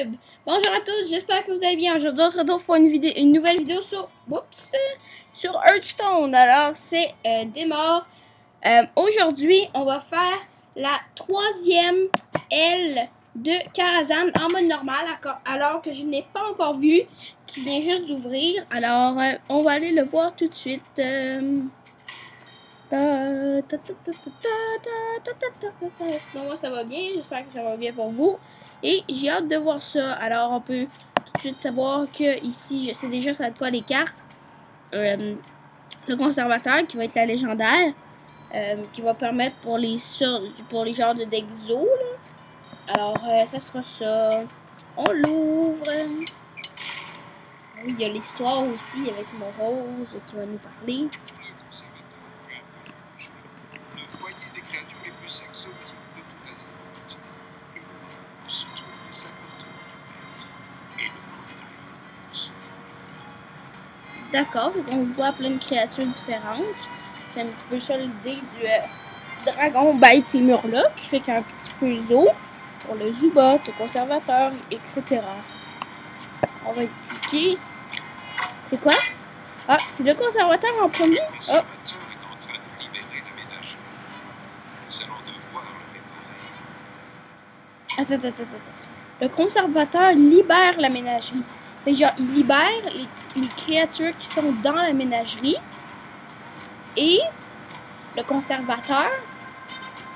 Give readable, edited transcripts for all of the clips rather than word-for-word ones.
YouTube. Bonjour à tous, j'espère que vous allez bien. Aujourd'hui, on se retrouve pour une nouvelle vidéo sur Hearthstone. Alors, c'est des morts. Aujourd'hui, on va faire la troisième aile de Karazhan en mode normal, alors que je n'ai pas encore vu, qui vient juste d'ouvrir. Alors, on va aller le voir tout de suite. Sinon, moi, ça va bien. J'espère que ça va bien pour vous. Et j'ai hâte de voir ça. Alors, on peut tout de suite savoir que ici, je sais déjà ça va être quoi les cartes. Le conservateur, qui va être la légendaire. Qui va permettre pour les genres de Dexo. Alors, ça sera ça. On l'ouvre. Oui, il y a l'histoire aussi avec mon rose qui va nous parler. D'accord, donc on voit plein de créatures différentes. C'est un petit peu ça l'idée du dragon bête et murloc. Fait qu'un petit peu zoo pour le Zubat, le conservateur, etc. On va cliquer. C'est quoi? Ah, c'est le conservateur en premier. Oh. Attends. Le conservateur libère la ménagerie. Fait genre, il libère les créatures qui sont dans la ménagerie. Et le conservateur,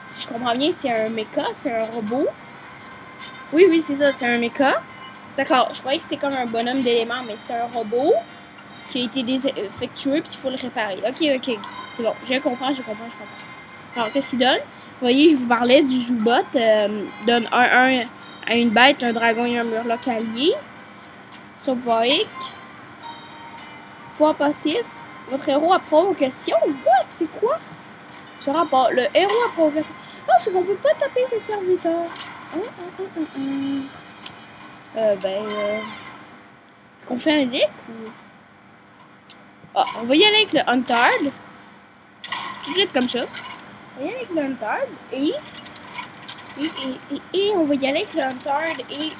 si je comprends bien, c'est un mecha, c'est un robot. Oui, c'est ça, c'est un mecha. D'accord, je croyais que c'était comme un bonhomme d'éléments, mais c'est un robot qui a été défectueux puis il faut le réparer. Ok, c'est bon, je comprends. Alors, qu'est-ce qu'il donne? Vous voyez, je vous parlais du Zubat. Donne 1-1 à une bête, un dragon et un murloc allié. Sauvorique. Foi passif. Votre héros à provocation. What? C'est quoi? Ce rapport. Le héros à provocation. Oh, c'est qu'on peut pas taper ses serviteurs. Est-ce qu'on fait un deck ou... Ah, on va y aller avec le Huntard. Tout de suite comme ça. On va y aller avec le Huntard et on va y aller avec le Huntard et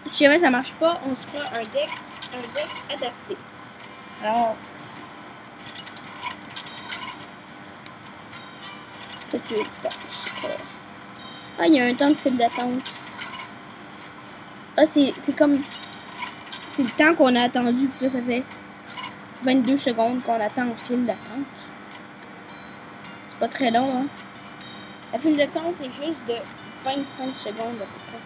si jamais ça marche pas, on se fera un deck adapté. Alors, tout de suite, ah, il y a un temps de file d'attente. Ah, c'est comme... C'est le temps qu'on a attendu. Là, ça fait 22 secondes qu'on attend en file d'attente. C'est pas très long, hein. La file d'attente est juste de 25 secondes à peu près.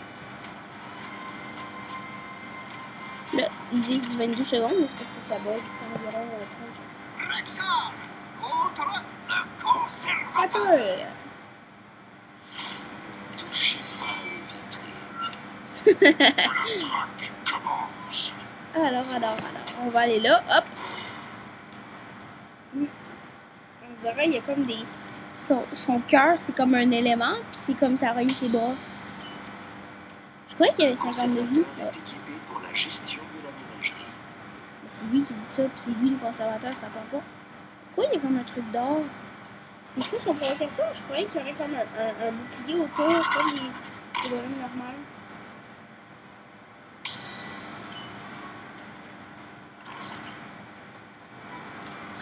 Là, ils disent 22 secondes, mais c'est parce que ça bug. C'est environ 30 secondes. Attends. Alors, on va aller là, hop. On dirait il y a comme des... Son cœur, c'est comme un élément, puis c'est comme ça relie ses bras. Je croyais qu'il y avait 52 vies. C'est lui qui dit ça, puis c'est lui le conservateur, ça part pas. Pourquoi il y a comme un truc d'or? C'est ça son provocation? Je croyais qu'il y aurait comme un bouclier autour, comme les bonhommes normaux.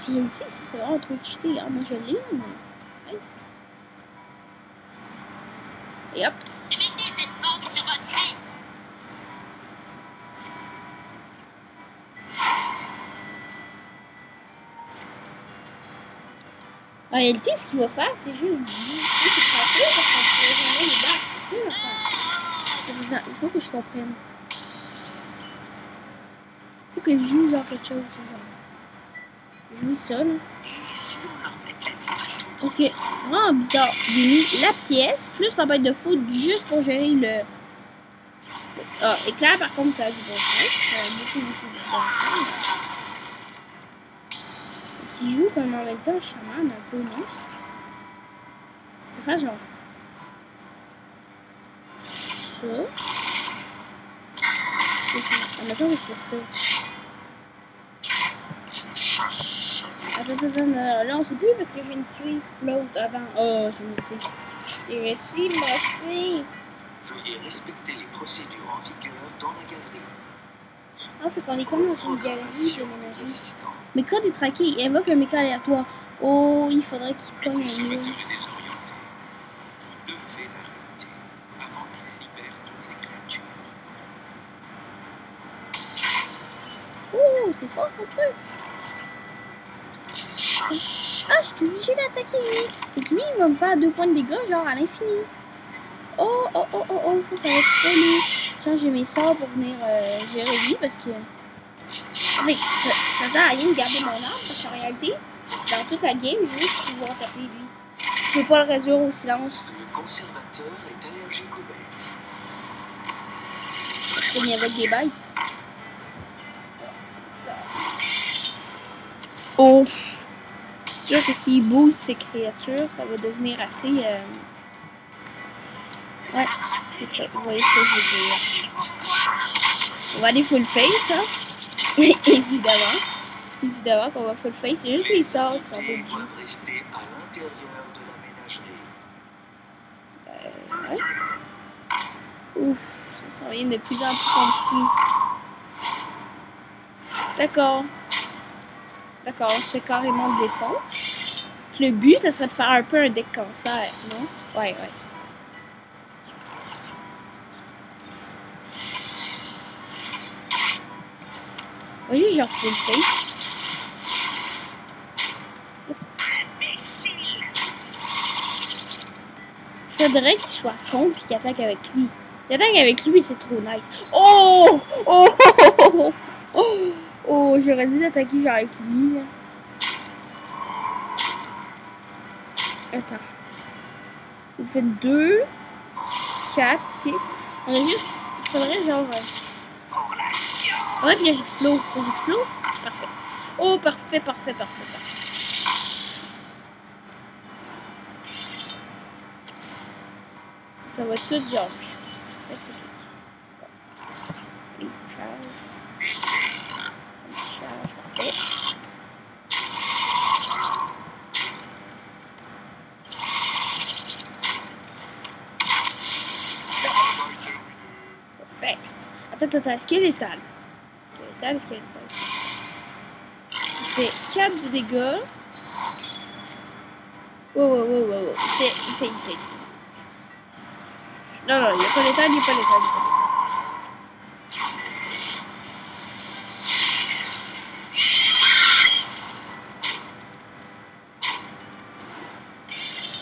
En réalité, c'est vraiment trop cheaté. Moi, je l'ai, mais... Ouais. Et hop. Mettez cette bombe sur votre tête. En réalité, ce qu'il va faire, c'est juste bouger ses créatures parce qu'on ne pourrait jamais les battre. C'est ça l'affaire. Il faut que je comprenne. Il faut que je joue genre quelque chose. Je joue ça, là. Parce que c'est vraiment bizarre. J'ai mis la pièce plus tempête de foot juste pour gérer le... Ah, éclair par contre, ça a du bon sens. Ça a beaucoup de bon sens. Qui joue comme en même temps chaman un peu, non? C'est pas genre... Ça. En attendant, je fais ça. Attends, là on sait plus parce que je viens de tuer l'autre avant. Oh, je me fais. J'ai réussi, moi aussi. et respecter les procédures en vigueur dans la galerie. Ah, fait qu'on est comme dans une galerie Programmation de des ménagerie. assistants. Mecha est traqué, il invoque un mecha aléatoire. Oh, il faudrait qu'il Le pogne un conservateur mur. est désorienté. Vous devez l'arrêter avant qu'il libère toutes les créatures. Oh, c'est fort ton truc. Ah, je suis obligée d'attaquer lui. Et que lui, il va me faire 2 points de dégâts, genre à l'infini. Oh, oh, oh, oh, oh, ça va être trop lourd. J'ai mes sorts pour venir gérer lui parce que. En fait, ça sert à rien de garder mon arme parce qu'en réalité, dans toute la game, je veux juste pouvoir taper lui. Je peux pas le réduire au silence. Le conservateur est allergique aux bêtes. Je finis avec des bêtes. Oh, c'est sûr que s'il booste ces créatures, ça va devenir assez. Ouais, c'est ça. Vous voyez ce que je veux dire. On va aller full face, hein. Évidemment. Évidemment qu'on va full face. C'est juste les sorts qui sont Les pas doivent rester à l'intérieur de la ménagerie. Ouais. Ouf, ça devient de plus en plus compliqué. D'accord. D'accord, on se fait carrément de défonce. Le but, ça serait de faire un peu un deck cancer, non? Ouais, ouais. Vas-y, genre full face. Faudrait qu'il soit con puis qu'il attaque avec lui. S'il attaque avec lui, c'est trop nice. Oh! Oh! Oh! Oh! Oh! J'aurais dû l'attaquer genre avec lui, là. Attends. Il fait 2, 4, 6. On a juste. Il faudrait genre. Ouais, puis là j'explose. J'explose? Parfait. Oh, parfait, parfait, parfait, parfait. Ça va tout genre. Est-ce que oui, charge. Charge, parfait. Perfect. Attends, est-ce qu'il est létal? Est-ce qu'il est létal? Il fait 4 de dégâts. Wow. Il fait. Non, il est pas létal, il est pas létal.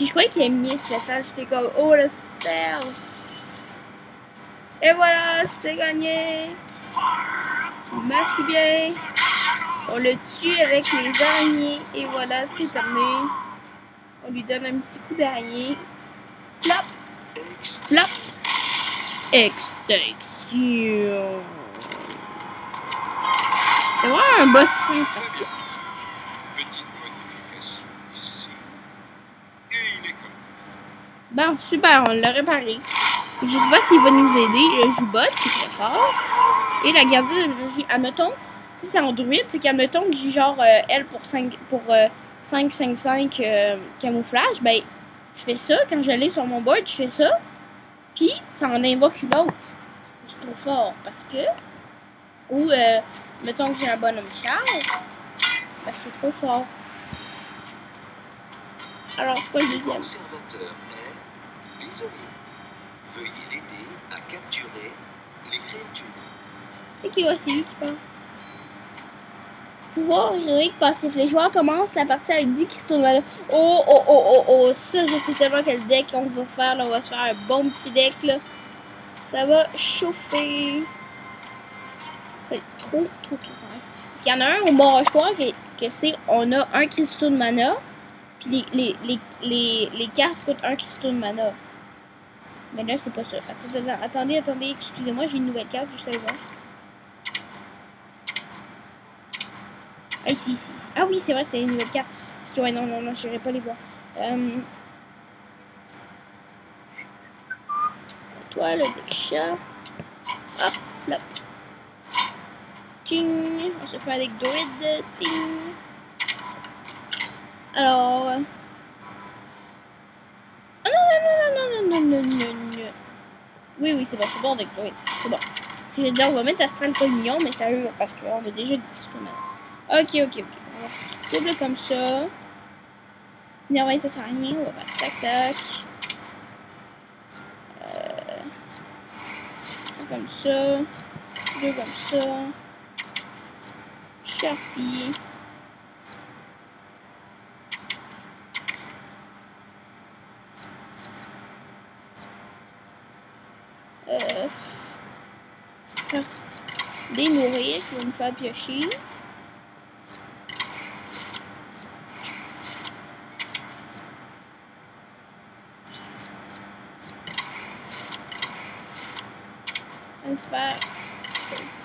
Je croyais qu'il a mis létal, j'étais comme, oh le spell. Et voilà, c'est gagné. Merci bien. On le tue avec les araignées. Et voilà, c'est terminé. On lui donne un petit coup d'araignée. Flop. Flop. Extinction. C'est vraiment un boss sympathique. Petite modification ici. Et il est comme. Bon, super, on l'a réparé. Je sais pas s'il va nous aider. Le Joubot, qui est très fort. Et la gardienne de l'énergie. Admettons, si c'est en druide, c'est qu'admettons que j'ai genre elle pour 5 camouflage, ben je fais ça. Quand je l'ai sur mon board, je fais ça. Puis ça en invoque une autre. C'est trop fort parce que. Ou mettons que j'ai un bonhomme charge, ben c'est trop fort. Alors c'est quoi le Le deuxième? conservateur est désolé. Veuillez l'aider à capturer les créatures. Ok, ouais, c'est lui qui parle. Pouvoir héroïque passif. Les joueurs commencent la partie avec 10 cristaux de mana. Oh, ça, je sais tellement quel deck on va faire. Là, on va se faire un bon petit deck, là. Ça va chauffer. C'est trop nice. Parce qu'il y en a un au morochoir que c'est, on a un cristaux de mana. Puis les cartes coûtent un cristaux de mana. Mais là, c'est pas ça. Attendez, excusez-moi, j'ai une nouvelle carte, juste à voir. Ah, ici. Ah oui, c'est vrai, c'est une nouvelle carte. Ouais, non, je n'irai pas les voir. Toi, le deck chat. Hop, flop. Ting. On se fait un deck druide. Ting. Alors. Oh non. Oui, c'est bon, oui, c'est bon. Je vais dire, on va mettre Astral Communion, mais sérieux, parce qu'on a déjà dit Crystal Mana. Ok. On va faire double comme ça. Nerveille, ça sert à rien. On va faire tac. Comme ça. Deux comme ça. Sharpie. Faire des nourrir qui vont nous faire piocher. On va se faire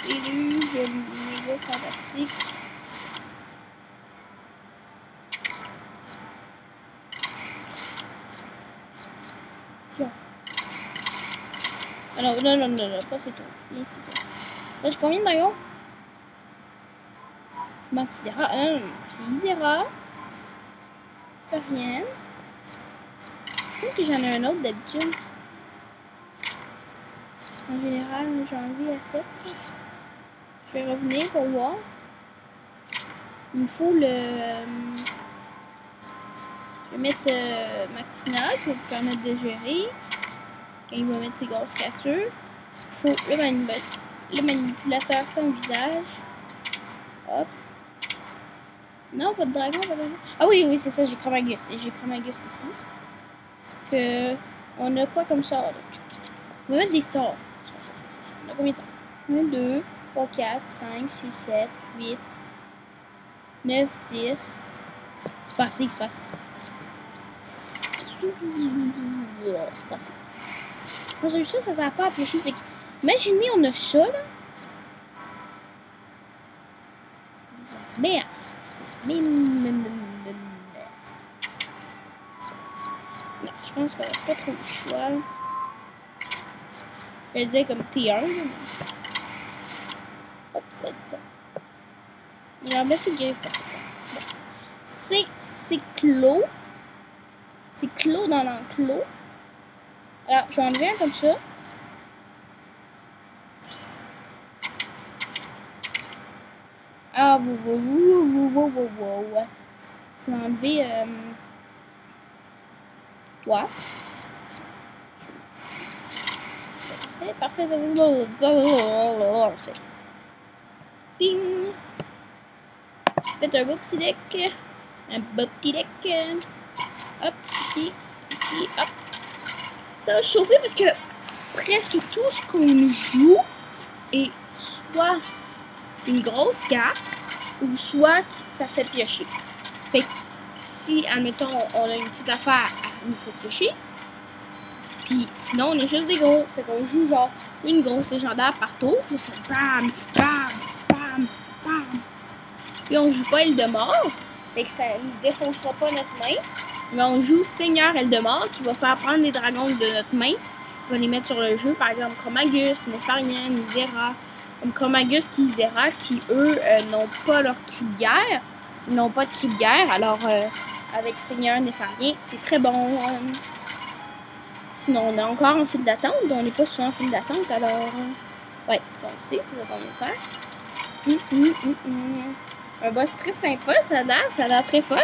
déluge, méga fantastique. Ah non, pas c'est tout. Viens ici, toi. Là, j'ai combien de dragons? Il manque Isera. J'ai Isera. Pas rien. Je trouve que j'en ai un autre d'habitude. En général, j'ai envie à 7. Je vais revenir pour voir. Il me faut le... Je vais mettre Maxina pour vous permettre de gérer. Quand il va mettre ses grosses créatures. Il faut le manipulateur sans visage. Hop. Non, pas de dragon, pas de dragon. Ah oui, c'est ça, j'ai Chromagus. J'ai Chromagus ici. Que on a quoi comme sort? On va mettre des sorts. On a combien de sorts? 1, 2, 3, 4, 5, 6, 7, 8, 9, 10. C'est passé. C'est passé. Moi, j'ai vu ça sert pas à piocher. Fait que, imaginez, on a ça, là. Merde. Non, je pense qu'on n'a pas trop le choix. Je vais le dire comme T1. Hop, ça va être bon. J'aimerais bien c'est griffe parce que bon. C'est clos. C'est clos dans l'enclos. Alors, je vais enlever un comme ça. Ah, wow. Je vais enlever toi. Parfait. Parfait. Ding! Faites un beau petit deck. Hop, ici, hop. Ça va chauffer parce que presque tout ce qu'on joue est soit une grosse carte ou soit ça fait piocher. Fait que si, admettons, on a une petite affaire à nous faire piocher, puis sinon on est juste des gros. Fait qu'on joue genre une grosse légendaire par tour, puis c'est bam. Puis on joue pas Eldemort, fait que ça ne défoncera pas notre main. Mais on joue Seigneur Eldemort qui va faire prendre les dragons de notre main. On va les mettre sur le jeu, par exemple Chromagus, Nefarian, Isera. Comme Chromagus qui Isera, qui eux n'ont pas leur cri de guerre. Ils n'ont pas de cri de guerre, alors avec Seigneur Nefarien, c'est très bon. Sinon, on est encore en file d'attente, on n'est pas souvent en file d'attente, alors ouais, ça on sait, c'est ça qu'on va faire. Un boss très sympa, ça a l'air très fun.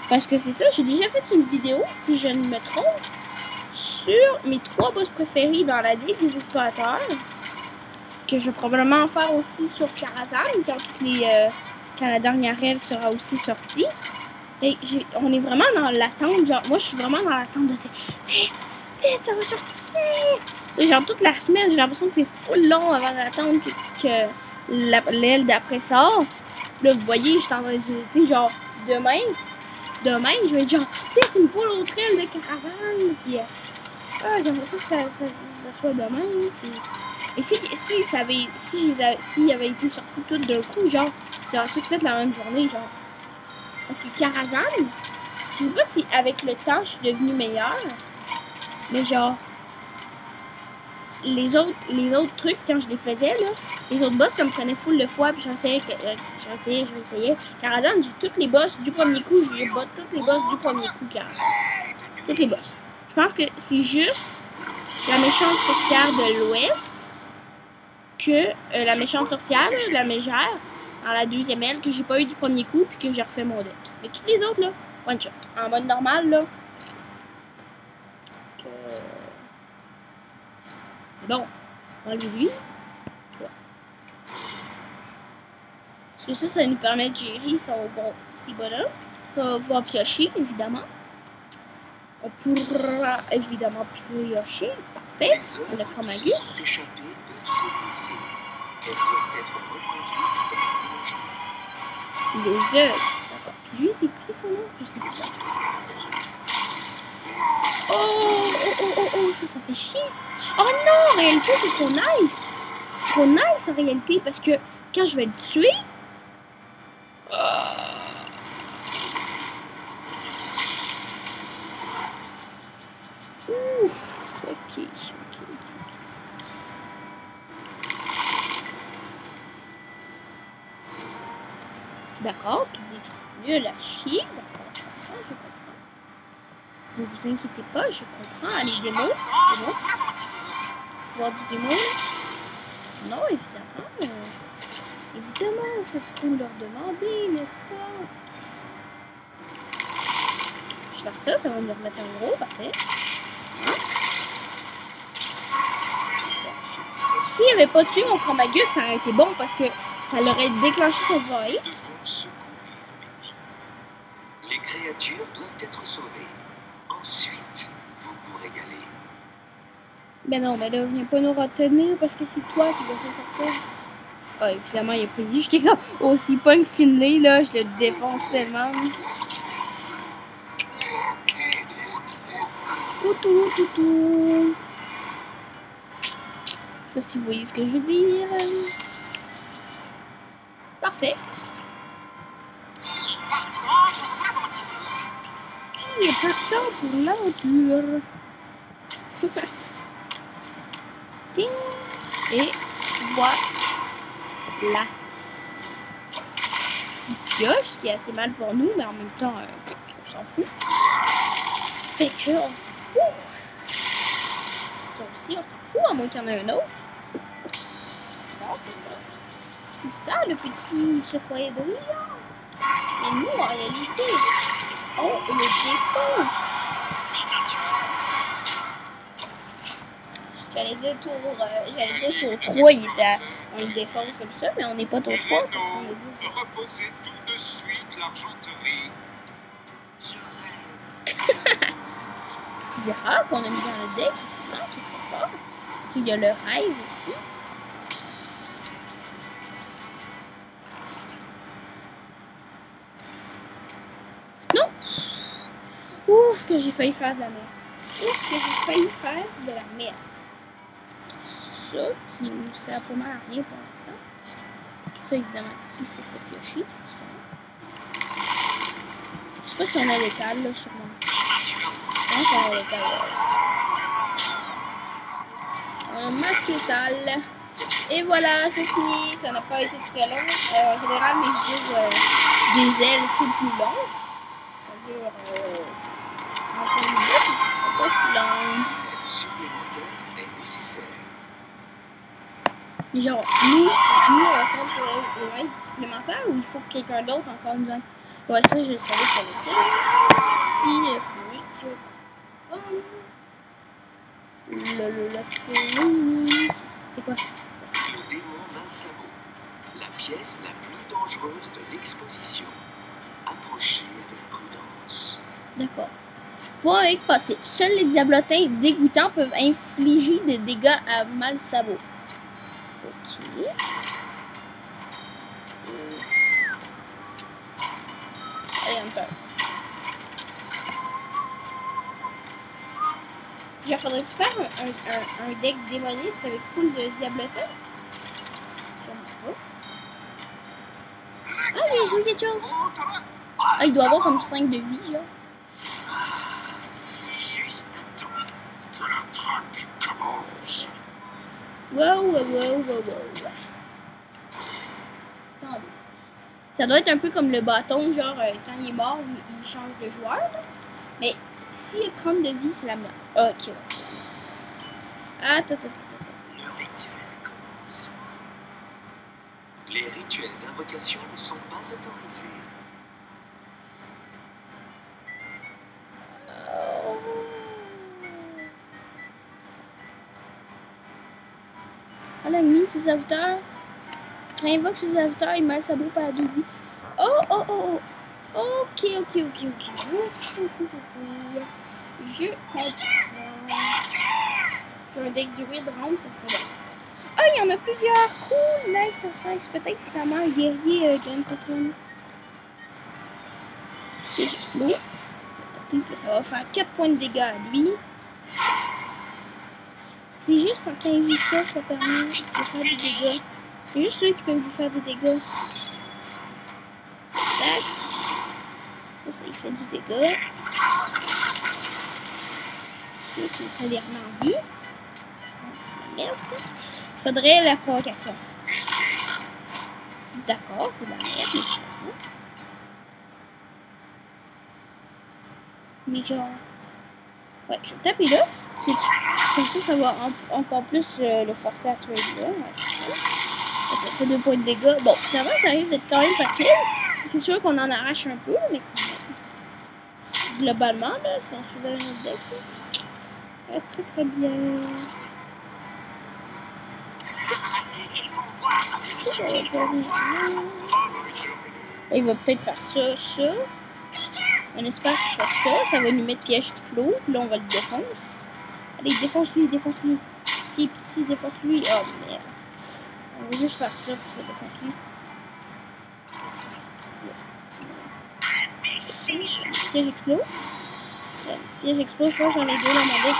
Parce que c'est ça, j'ai déjà fait une vidéo, si je ne me trompe, sur mes 3 boss préférés dans la Ligue des Explorateurs. Que je vais probablement en faire aussi sur Karazhan, quand la dernière règle sera aussi sortie. Et on est vraiment dans l'attente, genre, moi je suis vraiment dans l'attente de vite, ça va sortir! Et genre toute la semaine, j'ai l'impression que c'est full long avant d'attendre que l'aile d'après sort. Là, vous voyez, je suis en train de dire, genre, demain, je vais être genre, il me faut l'autre aile de Karazhan, puis j'aimerais ça que ça soit demain, puis... Et s'il avait été sorti tout d'un coup, genre, j'aurais tout fait la même journée, genre. Parce que Karazhan, je sais pas si avec le temps je suis devenue meilleure, mais genre, les autres trucs, quand je les faisais, là, les autres boss, ça me prenait full de fois, puis j'essayais. Karazhan, j'ai toutes les boss du premier coup, j'ai toutes les boss du premier coup, Karazhan. Toutes les boss. Je pense que c'est juste la méchante sorcière de l'Ouest que la méchante sorcière, la mégère, dans la deuxième aile, que j'ai pas eu du premier coup, puis que j'ai refait mon deck. Mais toutes les autres, là, one shot. En mode normal, là. C'est bon. Enlevez-lui. Parce que ça nous permet de gérer ses bonhommes. On va pouvoir piocher, évidemment. On pourra évidemment piocher. Parfait. Le Chromagus. Les œufs. D'accord. Puis lui, c'est qui son nom? Je sais pas. Oh, ça fait chier. Oh non, en réalité, c'est trop nice. C'est trop nice en réalité parce que quand je vais le tuer. Ouf. Ok. D'accord, tout détruit mieux la chier. D'accord, je comprends. Ne vous inquiétez pas, je comprends. Allez, démon. Petit pouvoir du démon. Non, évidemment. Évidemment, c'est trop leur demander, n'est-ce pas? Je vais faire ça, ça va me remettre un gros, parfait. Hein? S'il n'y avait pas tué mon Chromagus, ça aurait été bon parce que ça l'aurait déclenché son voile. Les créatures doivent être sauvées. Ensuite, vous pourrez y aller. Ben non, mais là, viens pas nous retenir parce que c'est toi qui dois faire sortir. Ah, évidemment, il a pas dit. J'étais comme aussi punk Finlay, là, je le défonce tellement. Toutou. Je sais pas si vous voyez ce que je veux dire. Parfait. Qui est partant pour l'aventure? Ting. Et voilà. Il pioche, ce qui est assez mal pour nous, mais en même temps, on s'en fout. Fait que on s'en fout. Ça aussi, on s'en fout, à moins qu'il y en ait un autre. Non, c'est ça. C'est ça, le petit secoué brillant. Mais nous, en réalité, on le défonce. J'allais dire tour 3, il était on le défonce comme ça, mais on n'est pas tour 3 parce qu'on a dit. Reposez tout de suite l'argenterie. C'est rare qu'on a mis dans le deck, effectivement, qui est très fort. Parce qu'il y a le rêve aussi. Non! Ouf, que j'ai failli faire de la merde. Ça, qui nous sert pas mal à rien pour l'instant. Ça, évidemment, qui fait pas piocher, je sais pas si on a l'étal, là, sûrement. Je pense qu'on a l'étal, On masse l'étal. Et voilà, c'est fini. Ça n'a pas été très long. En général, mes vidéos des ailes, c'est plus long. Ça dure 35 minutes, mais ce sera pas si long. Supplémentaire est nécessaire. Mais genre, nous on compte pour l'aide supplémentaire ou il faut que quelqu'un d'autre encore nous aide? Ouais, ça, je le savais que ça laissait. Aussi, Phoenix. Le Phoenix. C'est quoi? Le démon Malsabo. La pièce la plus dangereuse de l'exposition. Approchez avec prudence. D'accord. Pouvoir être passé. Seuls les diablotins dégoûtants peuvent infliger des dégâts à Malsabo. Ok. Allez, Hunter. Genre, faudrait-tu faire un deck démoniste avec full de diablotins? Sûrement pas. Ah, il a joué quelque chose. Ah, il doit avoir comme 5 de vie, genre. Juste temps que la traque commence. Wow. Attendez. Ça doit être un peu comme le bâton, genre, quand il est mort, il change de joueur. Là. Mais s'il y a 30 de vie, c'est la merde. Ok, ouais, c'est la merde. Attends. Le rituel commence. Les rituels d'invocation ne sont pas autorisés. On a mis ses serviteurs. Quand il invoque ses serviteurs, il met sa boucle à 2 vies. Oh. Ok. Je comprends. Un deck druide rentre, ça serait bon. Ah, il y en a plusieurs. Cool, nice. Peut-être finalement un guerrier Grand Patron. Et j'explose. Ça va faire 4 points de dégâts à lui. C'est juste quand il vit ça que ça permet de faire des dégâts. C'est juste ceux qui peuvent lui faire des dégâts. Tac. Ça, il fait du dégât. Ok, ça les remet en vie. C'est de la merde, ça. Il faudrait la provocation. D'accord, c'est de la merde, évidemment. Mais genre... Ouais, je vais taper là. Comme ça va encore plus le forcer à tuer là. Ouais, c'est ça. Ça fait 2 points de dégâts. Bon, finalement, ça risque d'être quand même facile. C'est sûr qu'on en arrache un peu, mais quand même. Globalement, là, si on se faisait notre deck, ça va être très bien. Il va peut-être faire ça. On espère qu'il fasse ça. Ça va nous mettre piège explos. Là, on va le défoncer. Allez, défonce-lui. Pitié, défonce-lui. Oh merde. On va juste faire ça pour ça défonce-lui. Piège explos. Un petit piège explos, je pense que j'en ai 2 dans mon deck.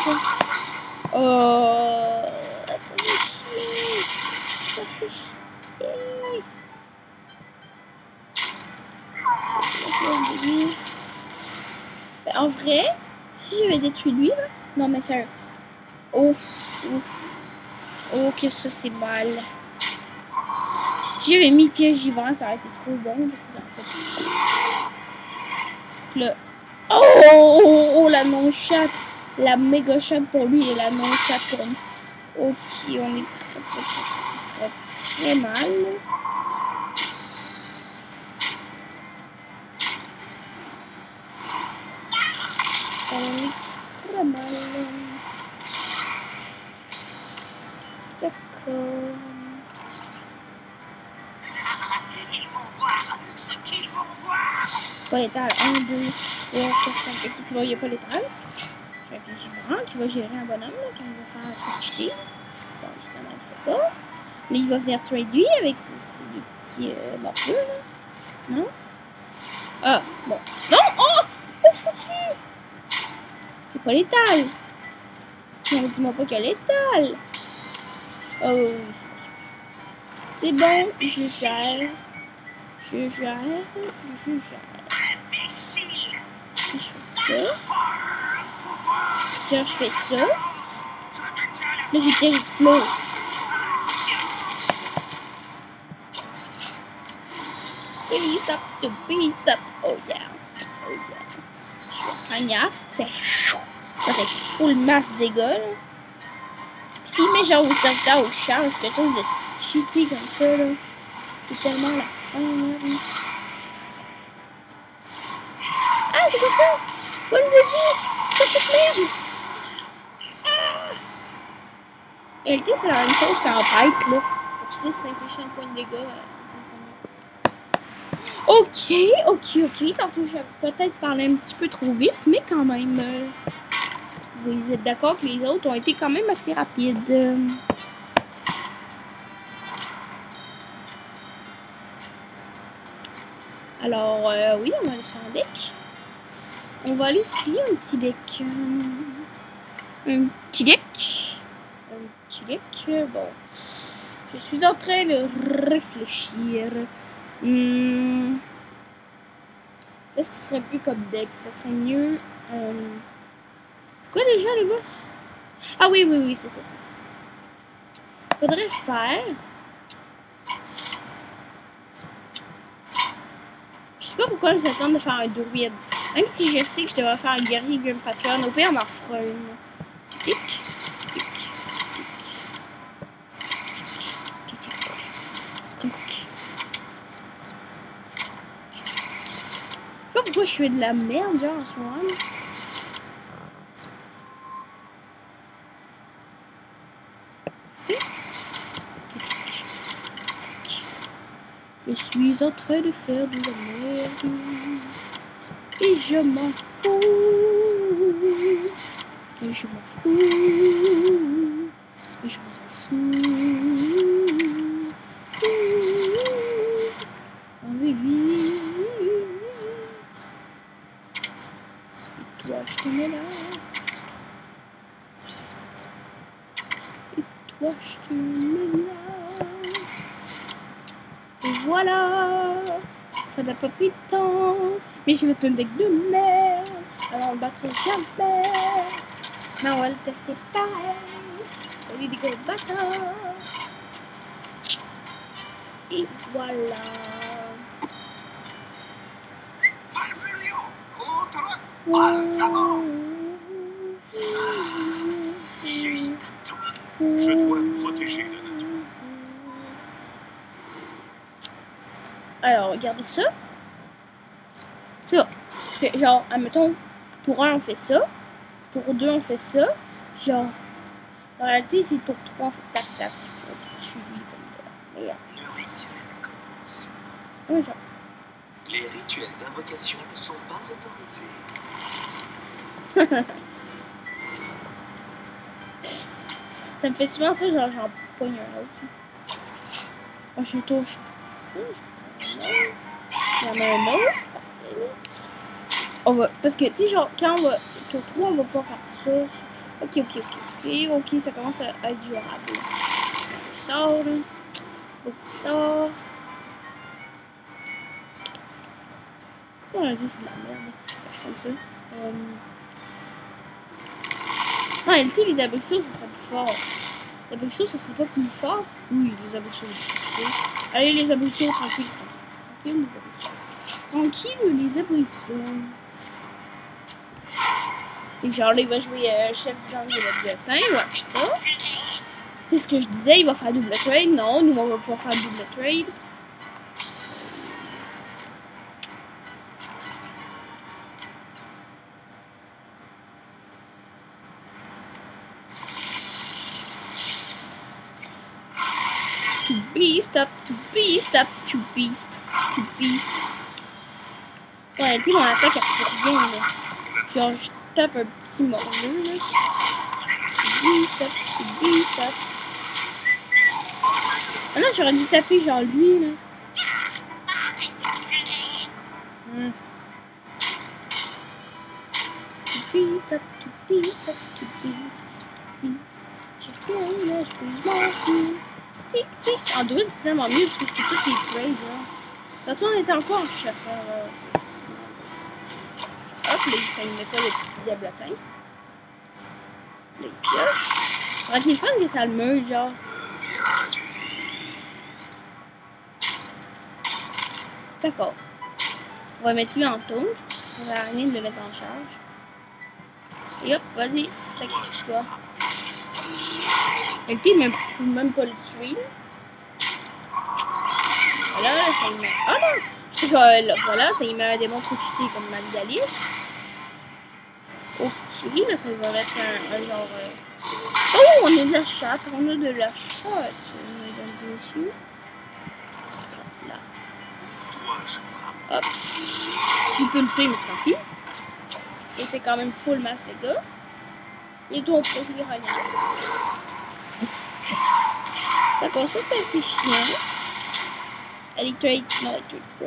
Oh, ça fait chier. Ben, en vrai, si j'avais détruit lui, là... Non, mais sérieux. Ouf. Oh, que ça, c'est mal. Si j'avais mis piège vivant, ça aurait été trop bon, parce que ça aurait fait tout. Là. Oh, la non-chat. La méga chat pour lui et la non-chat pour nous. Ok, on est très mal. On est très mal. D'accord. Ils vont voir ce qu'ils vont voir. Pas l'étal. 1, 2, 3, 4, 5. Ok, c'est bon, il n'y a pas l'étal. J'ai un piège vivant qui va gérer un bonhomme là, quand il va faire un truc cheaté. Bon, évidemment, il ne fait pas. Là, il va venir trade lui avec ses deux petits morveux là. Non? Ah, bon. Non! Oh, foutu! J'ai pas l'étal. Non, dis-moi pas qu'il y a l'étal. Oh, c'est bon, je gère. Je fais ça. Je fais ça. Là, j'ai piège explose. Please stop. Oh yeah. Je vais faire c'est chaud. Ça fait full masse dégâts, là. Pis s'il met genre au serviteur ou charge, quelque chose de cheaté comme ça, là. C'est tellement la fin, là. Ah, c'est quoi ça? Poil de vie! C'est cette merde! Ah! En réalité, c'est la même chose qu'en bête, là. Pour 6, 5 points de dégâts. Ok. Tantôt, j'ai peut-être parlé un petit peu trop vite, mais quand même. Vous êtes d'accord que les autres ont été quand même assez rapides. Alors, oui, on va aller sur un deck. On va aller se créer un petit deck. Bon. Je suis en train de réfléchir. Qu'est-ce qui serait plus comme deck? Ça serait mieux. C'est quoi déjà le boss? Ah oui, c'est ça. Faudrait faire. Je sais pas pourquoi je s'attend de faire un druide. Même si je sais que je devrais faire un guerrier Grim Patron. Au pire, on en fera une. Tic. je fais de la merde, genre, en ce moment. Je suis en train de faire de la merde. Et je m'en fous. Et je m'en fous. Et je m'en fous. Oh oui, oui. Et toi, je te mets là. Et toi, je te mets là. Et voilà. Ça n'a pas pris de temps. Mais je vais te deck de merde. Alors on ne battra jamais. Mais on va le tester pareil. On lui dit qu'on le battra. Et voilà. Malfurion, contre Balsamo. Juste tout. Je dois protéger la nature. Alors, regardez ça. C'est ça. Genre, admettons, tour 1, on fait ça. Tour 2, on fait ça. Genre, en réalité, c'est tour 3, on fait tac-tac. Suivi comme ça. Regarde. Le rituel commence. Ouais, genre. Les rituels d'invocation ne sont pas autorisés. Ça me fait souvent ça, genre, j'en pogne un autre. Oh, je touche. Il y en a un autre. On va, parce que, tu sais, genre, quand on va, tour 3, on va pouvoir faire ça. Ok, ça commence à être durable. Je sors, là. Faut que tu sors. Ça, on a dit, c'est de la merde. Je prends ça. Non, en réalité, les abrixos, ça serait plus fort. Les abrixos, ça serait pas plus fort? Oui, les abrixos, c'est allez, les abrixos, tranquille. Tranquille, les abrixos. Tranquille, les abrixos. Et genre, là, il va jouer chef du gang de la bulletin. Ouais, c'est ça. C'est ce que je disais, il va faire double trade. Non, nous, on va pouvoir faire double trade. To beast up, to beast up, to beast, to beast. Ouais, tu sais, mon attaque, elle fait rien, là. Genre, je tape un petit morveux, là. To beast up, to beast up. Ah non, j'aurais dû taper, genre, lui, là. To beast up, to beast up, to beast, to beast. J'ai rien, là, je m'en fous. Tic, tic. En druide, c'est tellement mieux parce que je fais toutes les trades, là. Tantôt, on était encore en chasseur, là. Hop, là, ça ne met pas le petit diablotin. Les pioches. Ça aurait été fun que ça le meure, genre. D'accord. On va mettre lui en tombe. Ça sert à rien de le mettre en charge. Et hop, vas-y, sacrifie-toi. Le team ne peut même pas le tuer. Voilà, ça y met. Ah non! Je sais que là, voilà, ça y met un démon trop cheaté comme Malgalis. Ok, là, ça va mettre un genre. Oh, on a de la chatte, on a de la chatte, mesdames et messieurs. Là. Hop. Il peut le tuer, mais c'est tant pis. Il fait quand même full masse, les gars. Et toi, on peut jouer rien. D'accord, ça c'est assez chiant. Elle trade, non, elle trade pas.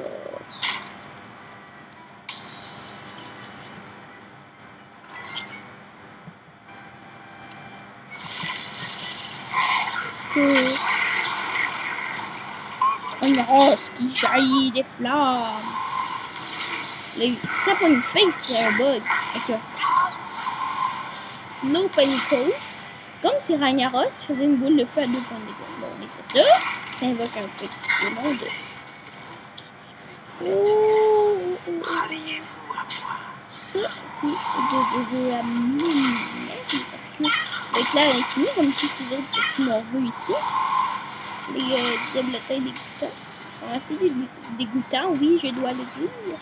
Une rose qui jaillit des flammes. Ça pour une face, c'est un bug. Ok, on va se passer. No Panicos. C'est comme si Ragnaros faisait une boule de feu à 2 points de dégâts. Bon, on a fait ça. Ça invoque un petit démon de. Ralliez-vous à moi. Ça, c'est de la merde. Parce que l'éclair est infini, comme tous ces autres petits morveux ici. Les diablotins dégoûtants sont assez dégoûtants, oui, je dois le dire.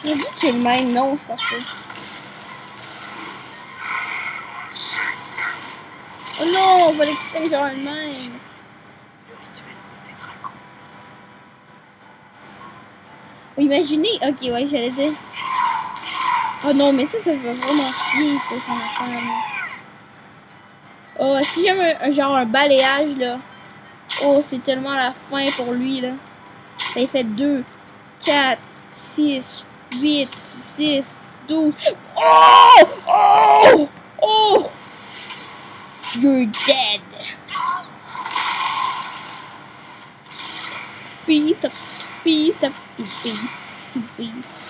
J'ai dit que le même, non, je pense pas. Oh non, on va l'expliquer genre le même. Le rituel doit être accompli. Imaginez, ok, ouais, j'allais dire. Oh non, mais ça fait vraiment chier, ça, son affaire, là. Oh, si j'aime genre un balayage, là. Oh, c'est tellement la fin pour lui, là. Ça y fait 2, 4, 6, 8, 10, 12. Oh! Oh! Oh! You're dead. Beast, beast, beast, beast.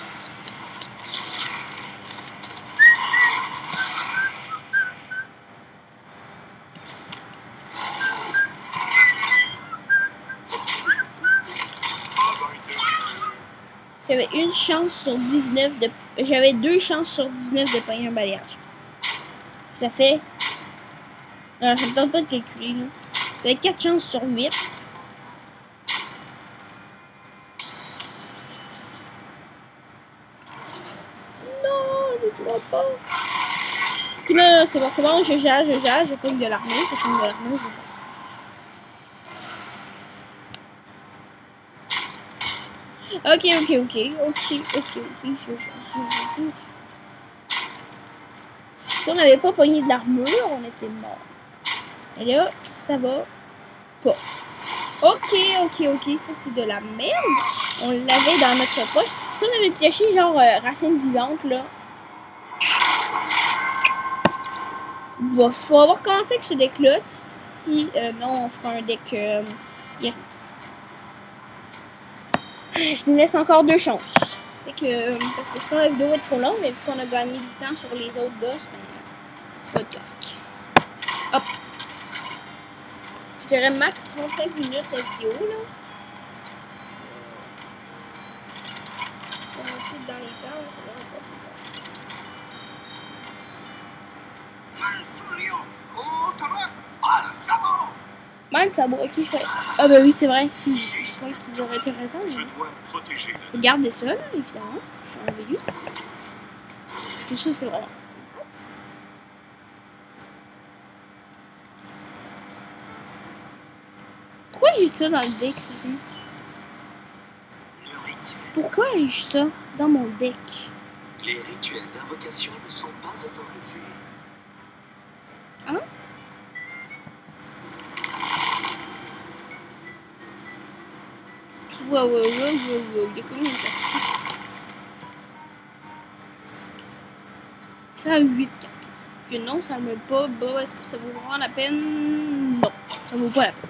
J'avais une chance sur 19 de... J'avais 2 chances sur 19 de pogner un balayage. Ça fait... Non, ça me tente pas de calculer, là. J'avais 4 chances sur 8. Non, dites-moi pas. Puis non, c'est bon, je jage, je pogne de l'armée, je pogne de l'armée, je jage. Ok, je. Si on n'avait pas pogné de l'armure, on était mort. Et là, ça va pas. Ok, ça c'est de la merde. On l'avait dans notre poche. Si on avait pioché genre racine vivante, là. Bon, faut avoir commencé avec ce deck-là. Si non, on fera un deck. Yeah. Je nous laisse encore 2 chances. Fait que, parce que sinon la vidéo est trop longue, mais vu qu'on a gagné du temps sur les autres boss, ben, ça va être correct. Hop. Je dirais max 35 minutes la vidéo, là. On va essayer dans les temps, ça va passer. Malfurion contre Balsamo. Mal sabot, ok, je crois. Ah, bah oui, c'est vrai. Je crois qu'ils auraient été raison. Je Mais... dois protéger le Regardez ça, là, évidemment. Je suis enlevé lui. Parce que ça, c'est vraiment nice. Pourquoi j'ai ça dans le deck, sérieux? Le rituel. Pourquoi ai-je ça dans mon deck? Les rituels d'invocation ne sont pas autorisés. Hein? Wow, il y a combien de cartes? Ça a 8 cartes. Que non, ça me pas bas. Est-ce que ça vaut vraiment la peine? Non, ça vaut pas la peine.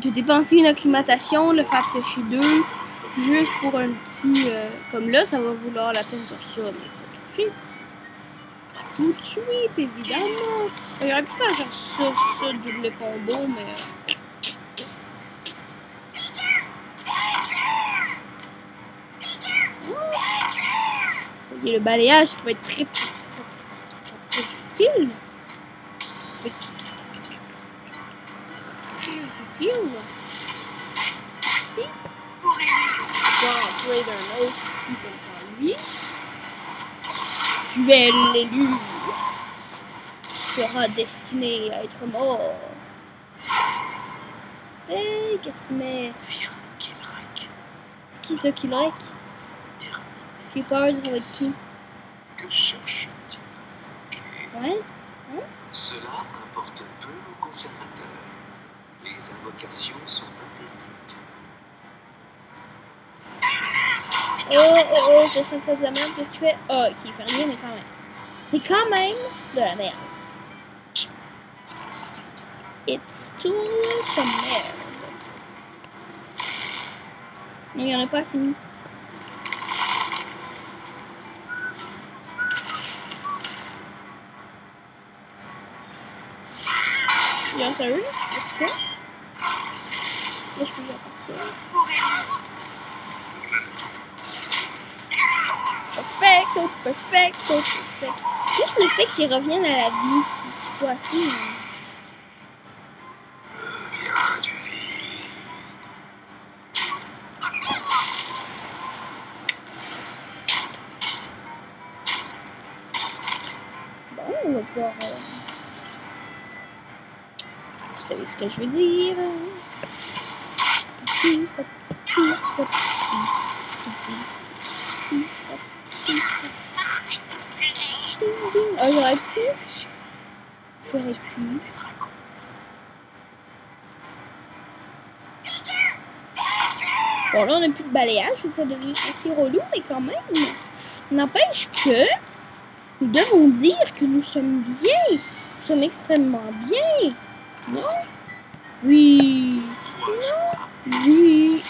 J'ai dépensé une acclimatation, le faire piocher 2, juste pour un petit... comme là, ça va vouloir la peine sur ça, mais pas tout de suite. Pas tout de suite, évidemment. J'aurais pu faire genre ça, double combo, mais... Il y a le balayage qui va être très utile. Très utile. Ici. Je vais en trade un autre ici comme ça. Lui. Tu es l'élu. Tu seras destiné à être mort. Hey, qu'est-ce qu'il met? Viens, Kilrek. C'est qui ce Kilrek? J'ai peur de savoir qui. Que cherche-t-il? Ouais? Cela importe peu aux conservateurs. Les invocations sont interdites. Oh, je sens que c'est de la merde. Qu'est-ce que tu fais? Oh, ok, il fait rien, mais quand même. C'est quand même de la merde. It's too some merde. Mais il y en a pas assez mis. Bien sérieux, je fais ça. Là, je peux déjà faire ça. Perfecto. Juste le fait qu'il revienne à la vie, qu'il soit assis. Viens du vide. Bon, on va pouvoir... Vous savez ce que je veux dire. Please stop, please stop, please stop, please stop, please stop. Ding, ding. Oh, j'aurais pu. J'aurais pu. Bon, là, on n'a plus de balayage, ça devient assez relou, mais quand même, n'empêche que nous devons dire que nous sommes bien. Nous sommes extrêmement bien. Non? Oui. Non? Oui.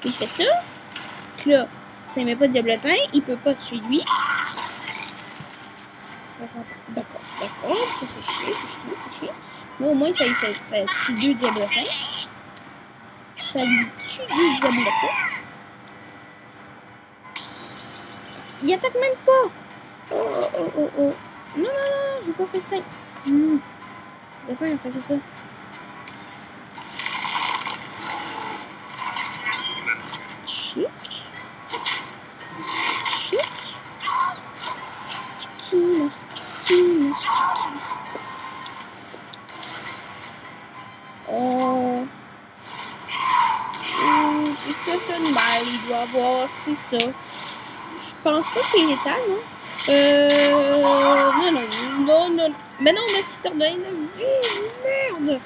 Il fait ça. Donc là, ça met pas de diablotin, il peut pas tuer lui. D'accord, d'accord, ça c'est chier, c'est chier. Mais au moins ça lui fait, ça tue 2 diablotins. Ça lui tue 2 diablotins. Il attaque même pas. Oh. Non, je vais pas faire ça. Descends, ça fait ça. Chic. Oh. Ça sonne mal, il doit avoir, c'est ça. Je pense pas qu'il est létal, non? Non. Mais non, mais c'est donné la vie, merde!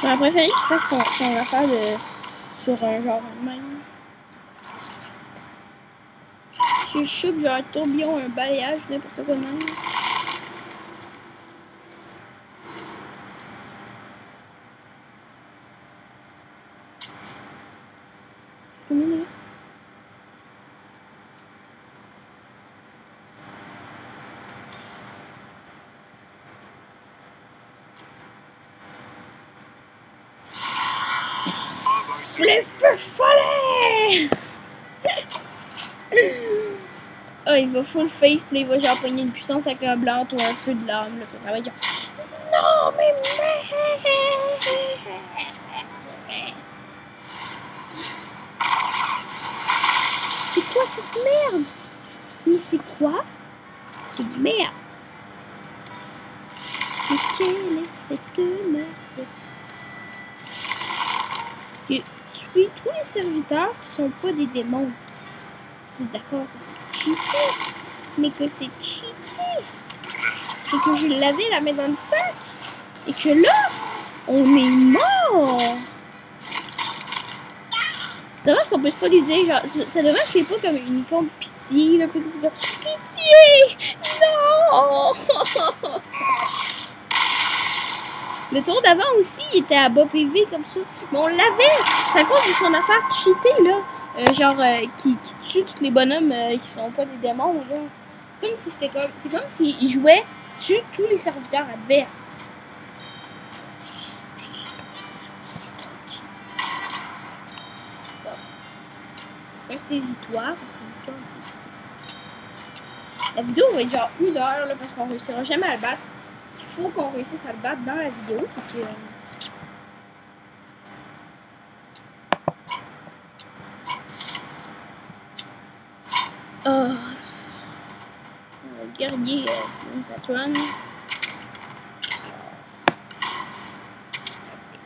J'aurais préféré qu'il fasse son affaire sur un genre même. Je chope genre un tourbillon, un balayage, n'importe quoi de même. Terminé. Les feux follets! Oh, il va full face, puis il va genre pogner une puissance accablante ou un feu de l'âme, là, puis ça va être genre... Non, mais c'est quoi cette merde? Mais c'est quoi cette merde? Mais quelle est cette merde? J'ai tué tous les serviteurs qui sont pas des démons. Vous êtes d'accord que c'est cheaté? Mais que c'est cheaté? Et que je l'avais la main dans le sac? Et que là, on est mort! C'est dommage qu'on puisse pas lui dire, genre, c'est dommage qu'il n'y ait pas comme une icône pitié, là, pitié! Non! Le tour d'avant aussi, il était à bas PV comme ça. Mais on l'avait! C'est à cause de son affaire cheatée, là. Qui tue tous les bonhommes qui sont pas des démons, là. C'est comme si c'était comme. C'est comme s'il jouait tue tous les serviteurs adverses. Saisis-toi. La vidéo va être genre 1 heure là, parce qu'on réussira jamais à le battre. Il faut qu'on réussisse à le battre dans la vidéo. Fait que, guerrier, une patronne.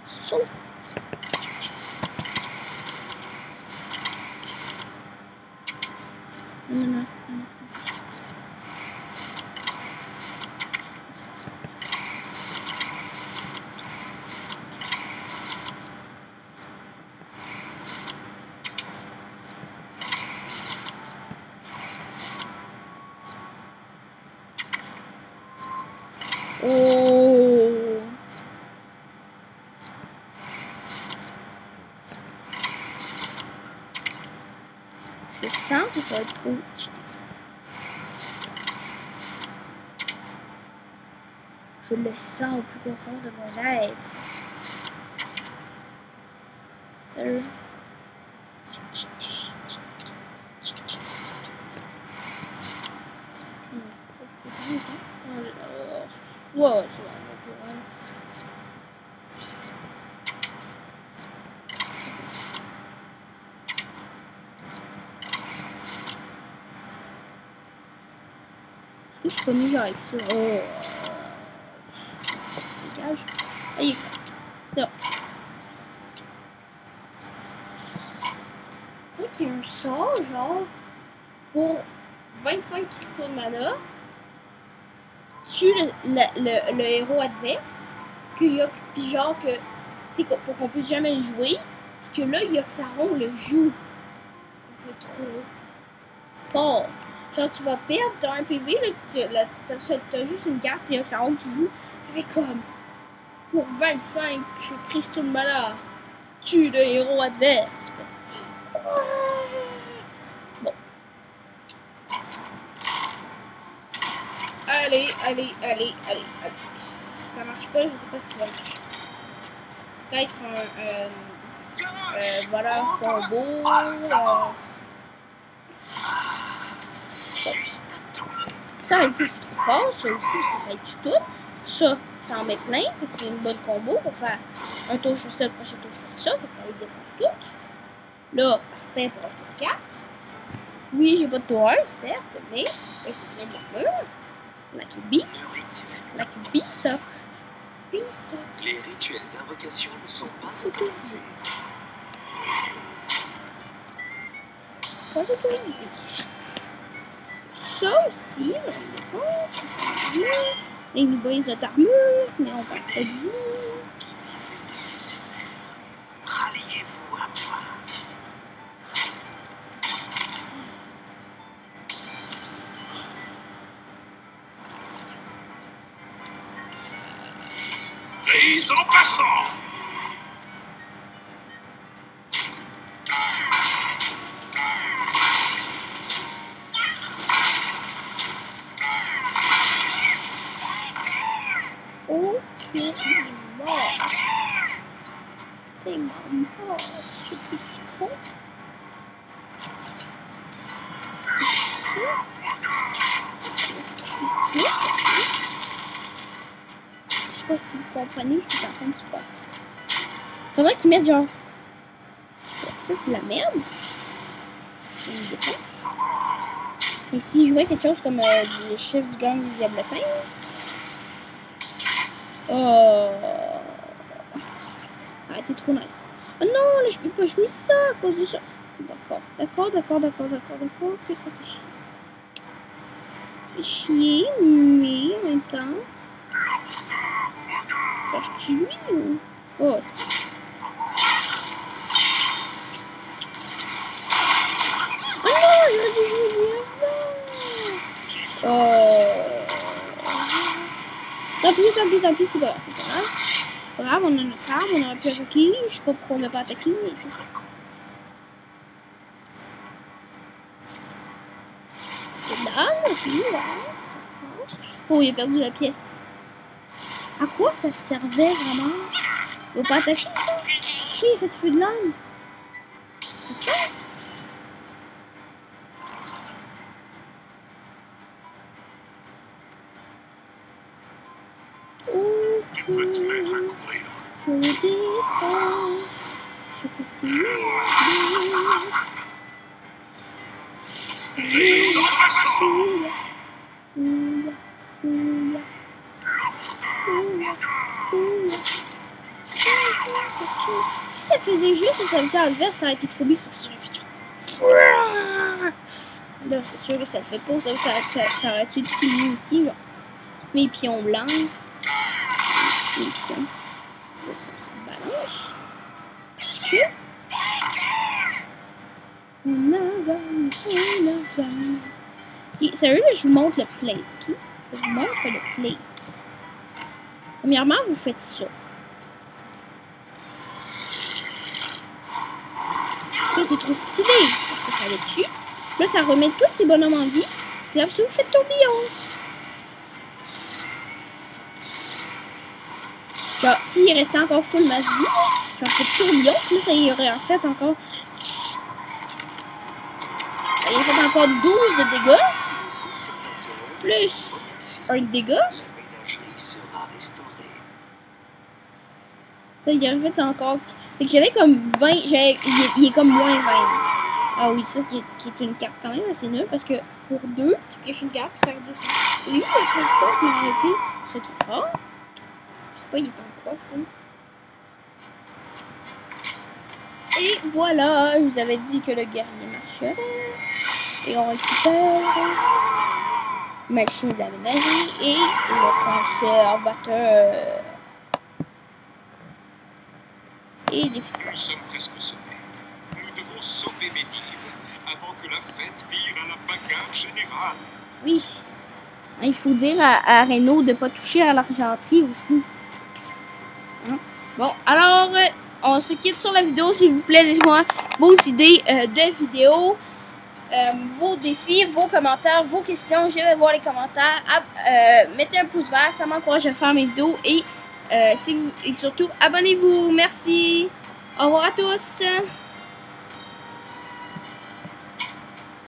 Saut. Non. Oh. Je sens que ça va être trop. Je le sens au plus profond de mon être. Sérieux? Wow, Je suis pas mis genre avec ça. Oh. Dégage. Ah, il est ça. C'est bon. Je vois qu'il y a un sort, genre, pour 25 cristaux de mana, tue le héros adverse, qu'il y a, puis genre que, tu sais, pour qu'on puisse jamais le jouer, puis que là, il y a que Saron le joue. C'est trop fort. Genre, tu vas perdre, t'as un PV, là, t'as juste une carte, il y a que Saron que tu joues, ça fait comme, pour 25 cristaux de mana, tue le héros adverse. Bon. Allez. Ça marche pas, je sais pas ce qui va marcher. Peut-être un voleur combo. Ça, en réalité, c'est trop fort. Ça aussi, parce que ça tue tout. Ça en met plein. Fait que c'est une bonne combo pour faire un tour, je fais ça, le prochain tour, je fais ça. Fait que ça les défonce toutes. Là, parfait pour un tour 4. Oui, j'ai pas de tour 1, certes, mais je vais mettre de l'armure. Like a beast. Like a beast. Beast. Les rituels d'invocation ne sont pas autorisés. Pas autorisé. Ça aussi, on défense. Les nous brise notre armure, mais on perd pas de vie. Ralliez-vous à moi. Les en passant. Ok, il est mort. T'es mort, ce petit con. Je sais pas si vous comprenez ce qui est en train de se passer. Faudrait qu'ils mettent genre. Ça, c'est de la merde. C'est une défense. Et s'ils jouaient quelque chose comme le chef du gang du Diablotin. Oh. Ah, t'es trop nice. Oh non, là, je peux pas jouer ça à cause de ça. D'accord. Que ça fait chier. Ça fait chier, mais en même temps. Cherche-tu lui ou. Oh, c'est. Oh non, j'aurais dû jouer lui avant. Oh. Tant pis, c'est pas grave. Pas grave, on a notre arme, on aurait pu attaquer. Je sais pas pourquoi on n'a pas attaqué, mais c'est ça. C'est là, puis ouais, ça passe. Oh, il a perdu la pièce. À quoi ça servait vraiment? Il va pas attaquer, ça? Pourquoi il a fait feu de l'âme? C'est quoi? Tu peux te mettre à courir. Je le défonce, ce petit mec. Les en passant. Si ça faisait juste le serviteur adverse, ça aurait été trop bis parce que j'aurais fait. Là, c'est sûr que ça le fait pas. Ça aurait tué tout le monde ici. Genre. Mes pions blancs. Mes pions. Ça me balance. Parce que. On a gagné. Ok, sérieux, là, je vous montre le place, ok? Je vous montre le place. Premièrement, vous faites ça. Ça, c'est trop stylé, parce que ça le tue. Là, ça remet tous ces bonhommes en vie. Puis là, vous faites tourbillon. Genre, s'il restait encore full masse vie, genre, c'est tourbillon. Puis là, ça y aurait en fait encore... Ça y aurait fait encore 12 de dégâts. Plus un dégât. La ménagerie sera restaurée. Ça, il aurait fait encore... Fait que j'avais comme 20... Il est comme moins 20. Ah oui, ça, qui est une carte quand même assez nulle parce que pour 2. Tu pièches une carte, ça réduit ça. Et lui, il est trop fort, mais en réalité, ce qui est fort. Je sais pas, il est en quoi, ça. Et voilà, je vous avais dit que le guerrier marcherait. Et on récupère machine d'aménager et le conservateur. Et des Nous sommes presque sauvés. Nous devons sauver Medivh avant que la fête vire à la bagarre générale. Oui. Il faut dire à Renaud de ne pas toucher à l'argenterie aussi. Hein? Bon, alors, on se quitte sur la vidéo. S'il vous plaît, laissez-moi vos idées de vidéos, vos défis, vos commentaires, vos questions. Je vais voir les commentaires. Mettez un pouce vert, ça m'encourage à faire mes vidéos. Et surtout, abonnez-vous. Merci. Au revoir à tous.